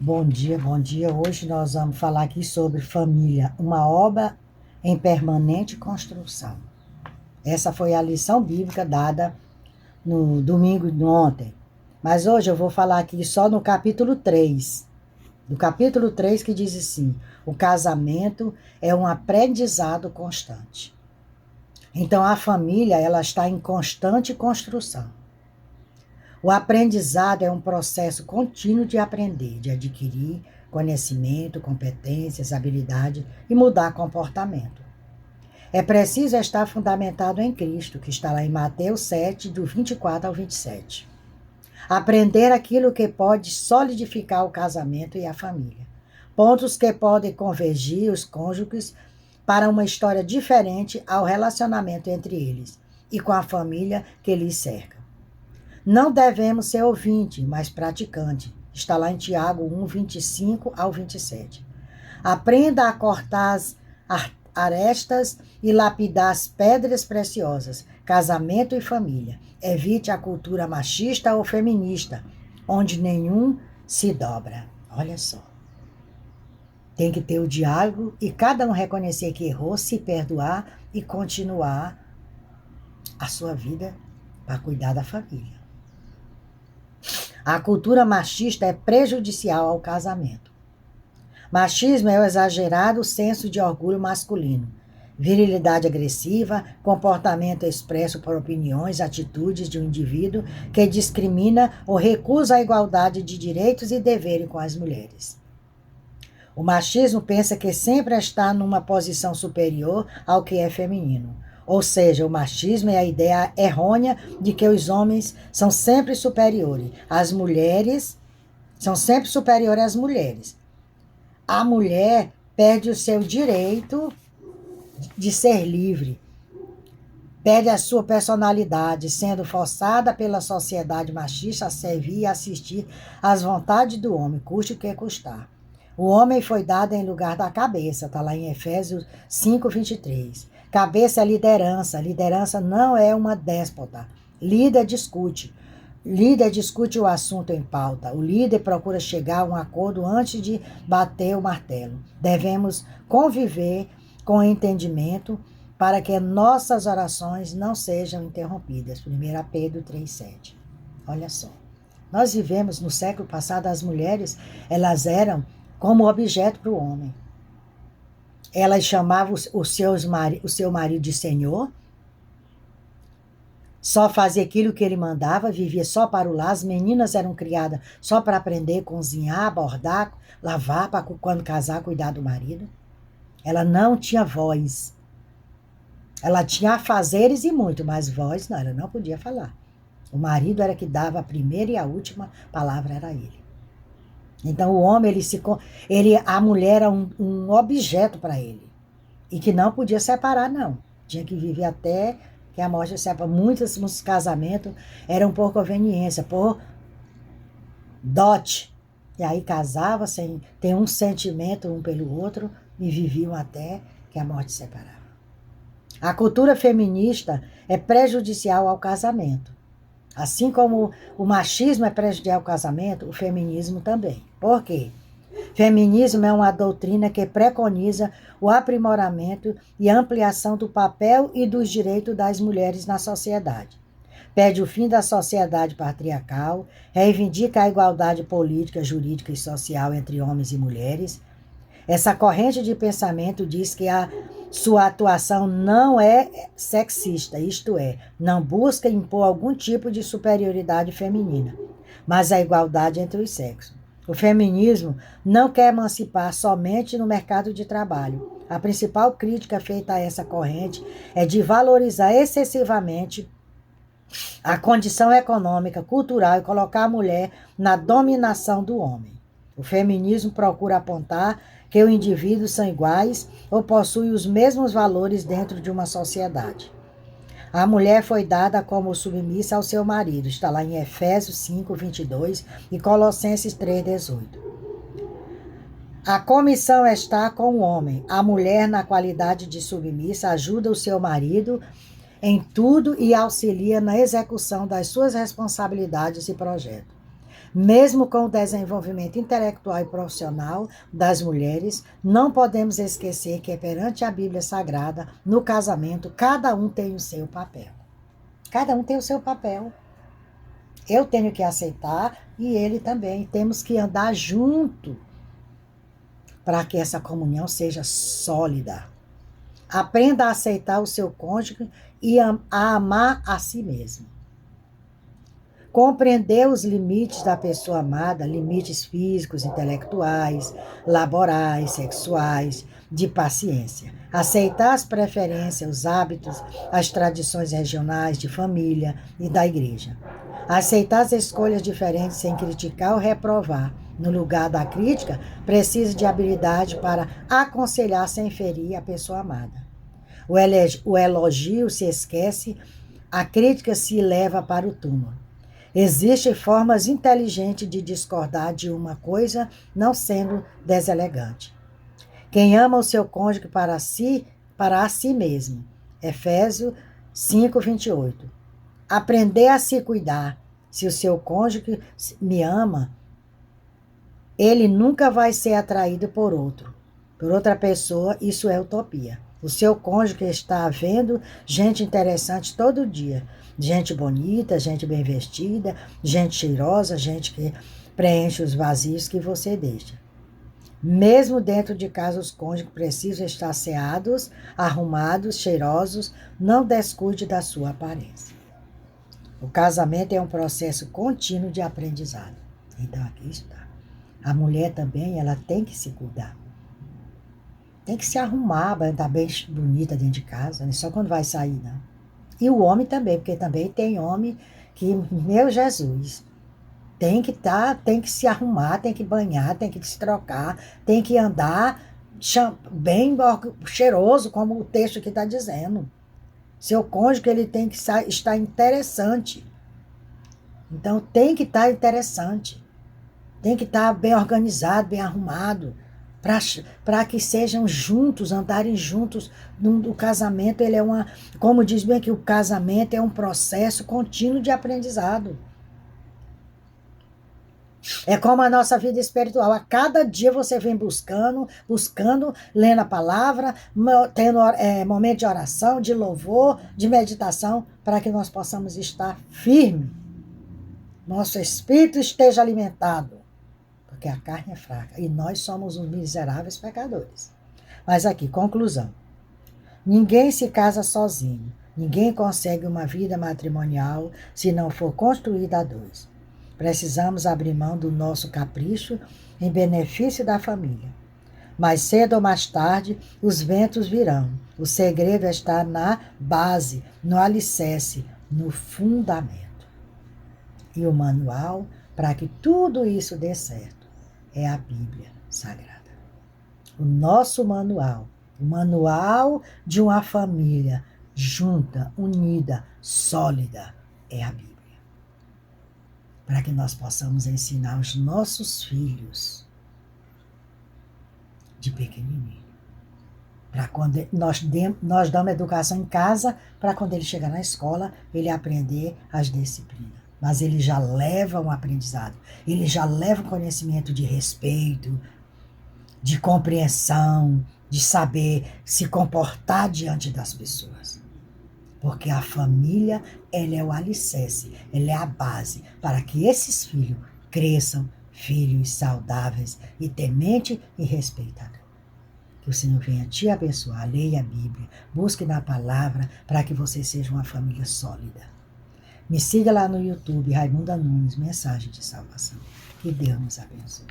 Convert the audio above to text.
Bom dia, bom dia. Hoje nós vamos falar aqui sobre família, uma obra em permanente construção. Essa foi a lição bíblica dada no domingo de ontem. Mas hoje eu vou falar aqui só no capítulo 3. Do capítulo 3 que diz assim: o casamento é um aprendizado constante. Então a família, ela está em constante construção. O aprendizado é um processo contínuo de aprender, de adquirir conhecimento, competências, habilidade e mudar comportamento. É preciso estar fundamentado em Cristo, que está lá em Mateus 7, do 24 ao 27. Aprender aquilo que pode solidificar o casamento e a família. Pontos que podem convergir os cônjuges para uma história diferente ao relacionamento entre eles e com a família que lhes cerca. Não devemos ser ouvinte, mas praticante. Está lá em Tiago 1, 25 ao 27. Aprenda a cortar as arestas e lapidar as pedras preciosas, casamento e família. Evite a cultura machista ou feminista, onde nenhum se dobra. Olha só. Tem que ter o diálogo e cada um reconhecer que errou, se perdoar e continuar a sua vida para cuidar da família. A cultura machista é prejudicial ao casamento. Machismo é o exagerado senso de orgulho masculino, virilidade agressiva, comportamento expresso por opiniões, atitudes de um indivíduo que discrimina ou recusa a igualdade de direitos e deveres com as mulheres. O machismo pensa que sempre está numa posição superior ao que é feminino. Ou seja, o machismo é a ideia errônea de que os homens são sempre superiores. As mulheres são sempre superiores às mulheres. A mulher perde o seu direito de ser livre. Perde a sua personalidade, sendo forçada pela sociedade machista a servir e assistir às vontades do homem, custe o que custar. O homem foi dado em lugar da cabeça, está lá em Efésios 5, 23. Cabeça é liderança. Liderança não é uma déspota. Líder discute. Líder discute o assunto em pauta. O líder procura chegar a um acordo antes de bater o martelo. Devemos conviver com entendimento para que nossas orações não sejam interrompidas. 1 Pedro 3,7. Olha só. Nós vivemos no século passado, as mulheres, elas eram como objeto para o homem. Elas chamavam o seu marido de senhor, só fazia aquilo que ele mandava, vivia só para o lar. As meninas eram criadas só para aprender, cozinhar, bordar, lavar, para quando casar, cuidar do marido. Ela não tinha voz. Ela tinha afazeres e muito, mas voz não, ela não podia falar. O marido era que dava a primeira e a última palavra, era ele. Então o homem, a mulher era um objeto para ele. E que não podia separar, não. Tinha que viver até que a morte separa. Muitos casamentos eram por conveniência, por dote. E aí casava sem ter um sentimento um pelo outro e viviam até que a morte separava. A cultura feminista é prejudicial ao casamento. Assim como o machismo é prejudicial ao casamento, o feminismo também. Por quê? Feminismo é uma doutrina que preconiza o aprimoramento e ampliação do papel e dos direitos das mulheres na sociedade. Pede o fim da sociedade patriarcal, reivindica a igualdade política, jurídica e social entre homens e mulheres. Essa corrente de pensamento diz que a sua atuação não é sexista, isto é, não busca impor algum tipo de superioridade feminina, mas a igualdade entre os sexos. O feminismo não quer emancipar somente no mercado de trabalho. A principal crítica feita a essa corrente é de valorizar excessivamente a condição econômica, cultural e colocar a mulher na dominação do homem. O feminismo procura apontar que os indivíduos são iguais ou possuem os mesmos valores dentro de uma sociedade. A mulher foi dada como submissa ao seu marido. Está lá em Efésios 5, 22 e Colossenses 3, 18. A comissão está com o homem. A mulher, na qualidade de submissa, ajuda o seu marido em tudo e auxilia na execução das suas responsabilidades e projetos. Mesmo com o desenvolvimento intelectual e profissional das mulheres, não podemos esquecer que perante a Bíblia Sagrada, no casamento, cada um tem o seu papel. Cada um tem o seu papel. Eu tenho que aceitar e ele também. Temos que andar junto para que essa comunhão seja sólida. Aprenda a aceitar o seu cônjuge e a amar a si mesmo. Compreender os limites da pessoa amada, limites físicos, intelectuais, laborais, sexuais, de paciência. Aceitar as preferências, os hábitos, as tradições regionais, de família e da igreja. Aceitar as escolhas diferentes sem criticar ou reprovar. No lugar da crítica, precisa de habilidade para aconselhar sem ferir a pessoa amada. O elogio se esquece, a crítica se leva para o túmulo. Existem formas inteligentes de discordar de uma coisa, não sendo deselegante. Quem ama o seu cônjuge para a si mesmo. Efésios 5, 28. Aprender a se cuidar. Se o seu cônjuge me ama, ele nunca vai ser atraído por outra pessoa, isso é utopia. O seu cônjuge está vendo gente interessante todo dia. Gente bonita, gente bem vestida, gente cheirosa, gente que preenche os vazios que você deixa. Mesmo dentro de casa, os cônjuges precisam estar asseados, arrumados, cheirosos. Não descuide da sua aparência. O casamento é um processo contínuo de aprendizado. Então, aqui está. A mulher também, ela tem que se cuidar. Tem que se arrumar, vai estar bem bonita dentro de casa, não é só quando vai sair, não. E o homem também, porque também tem homem que, meu Jesus, tem que se arrumar, tem que banhar, tem que se trocar, tem que andar bem cheiroso, como o texto aqui está dizendo. Seu cônjuge, ele tem que estar interessante. Então, tem que estar interessante. Tem que estar bem organizado, bem arrumado, para que sejam juntos, andarem juntos. O casamento, ele é como diz bem que o casamento é um processo contínuo de aprendizado. É como a nossa vida espiritual. A cada dia você vem buscando, lendo a palavra, tendo momento de oração, de louvor, de meditação, para que nós possamos estar firmes. Nosso espírito esteja alimentado. Porque a carne é fraca e nós somos os miseráveis pecadores. Mas aqui, conclusão. Ninguém se casa sozinho. Ninguém consegue uma vida matrimonial se não for construída a dois. Precisamos abrir mão do nosso capricho em benefício da família. Mais cedo ou mais tarde, os ventos virão. O segredo está na base, no alicerce, no fundamento. E o manual para que tudo isso dê certo é a Bíblia Sagrada. O nosso manual, o manual de uma família junta, unida, sólida, é a Bíblia. Para que nós possamos ensinar os nossos filhos de pequenininho. Para quando nós damos educação em casa, para quando ele chegar na escola, ele aprender as disciplinas. Mas ele já leva um aprendizado, ele já leva um conhecimento de respeito, de compreensão, de saber se comportar diante das pessoas. Porque a família, ela é o alicerce, ela é a base para que esses filhos cresçam filhos saudáveis e tementes e respeitadores. Que o Senhor venha te abençoar, leia a Bíblia, busque na palavra para que você seja uma família sólida. Me siga lá no YouTube, Raimunda Nunes, Mensagem de Salvação. Que Deus nos abençoe.